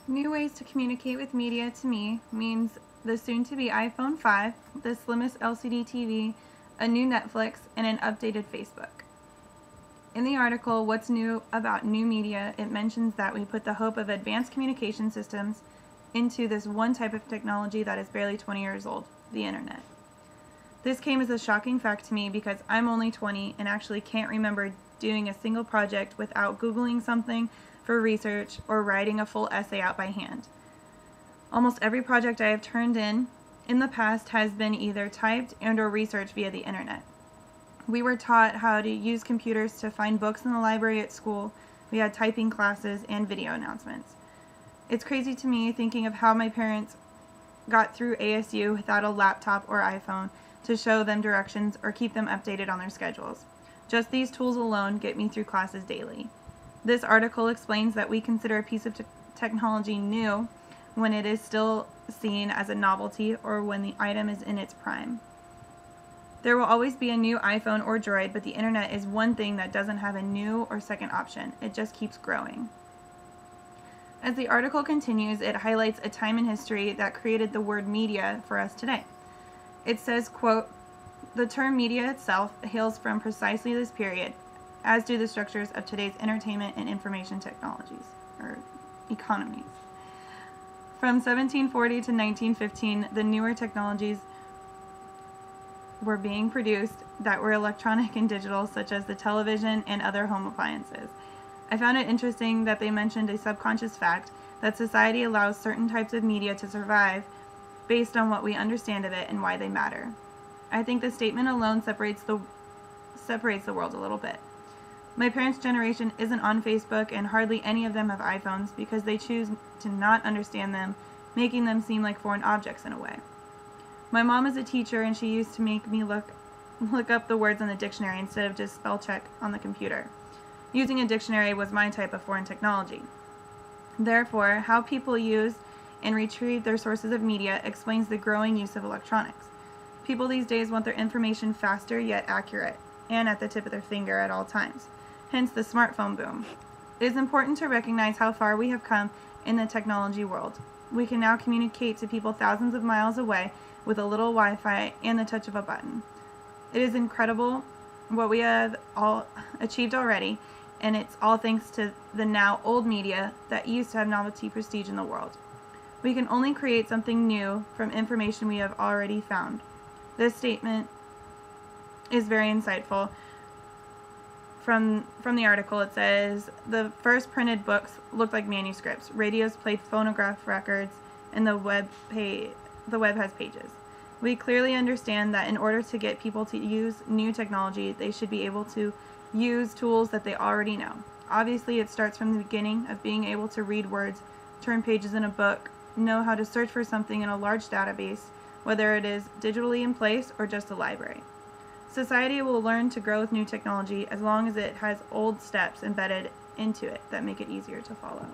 New ways to communicate with media to me means the soon-to-be iPhone 5, the slimmest LCD TV, a new Netflix, and an updated Facebook. In the article, What's New About New Media, it mentions that we put the hope of advanced communication systems into this one type of technology that is barely 20 years old, the internet. This came as a shocking fact to me because I'm only 20 and actually can't remember doing a single project without Googling something for research or writing a full essay out by hand. Almost every project I have turned in the past has been either typed and or researched via the internet. We were taught how to use computers to find books in the library at school. We had typing classes and video announcements. It's crazy to me thinking of how my parents got through ASU without a laptop or iPhone to show them directions or keep them updated on their schedules. Just these tools alone get me through classes daily. This article explains that we consider a piece of technology new when it is still seen as a novelty or when the item is in its prime. There will always be a new iPhone or Droid, but the internet is one thing that doesn't have a new or second option. It just keeps growing. As the article continues, it highlights a time in history that created the word media for us today. It says, quote, "The term media itself hails from precisely this period, as do the structures of today's entertainment and information technologies, or economies. From 1740 to 1915, the newer technologies were being produced that were electronic and digital, such as the television and other home appliances. I found it interesting that they mentioned a subconscious fact that society allows certain types of media to survive based on what we understand of it and why they matter. I think the statement alone separates the world a little bit. My parents' generation isn't on Facebook, and hardly any of them have iPhones because they choose to not understand them, making them seem like foreign objects in a way. My mom is a teacher, and she used to make me look up the words in the dictionary instead of just spell check on the computer. Using a dictionary was my type of foreign technology. Therefore, how people use and retrieve their sources of media explains the growing use of electronics. People these days want their information faster yet accurate, and at the tip of their finger at all times. Hence the smartphone boom. It is important to recognize how far we have come in the technology world. We can now communicate to people thousands of miles away with a little Wi-Fi and the touch of a button. It is incredible what we have all achieved already, and it's all thanks to the now old media that used to have novelty prestige in the world. We can only create something new from information we have already found. This statement is very insightful. From the article, it says, the first printed books looked like manuscripts. Radios played phonograph records, and the web has pages. We clearly understand that in order to get people to use new technology, they should be able to use tools that they already know. Obviously, it starts from the beginning of being able to read words, turn pages in a book, know how to search for something in a large database, whether it is digitally in place or just a library. Society will learn to grow with new technology as long as it has old steps embedded into it that make it easier to follow.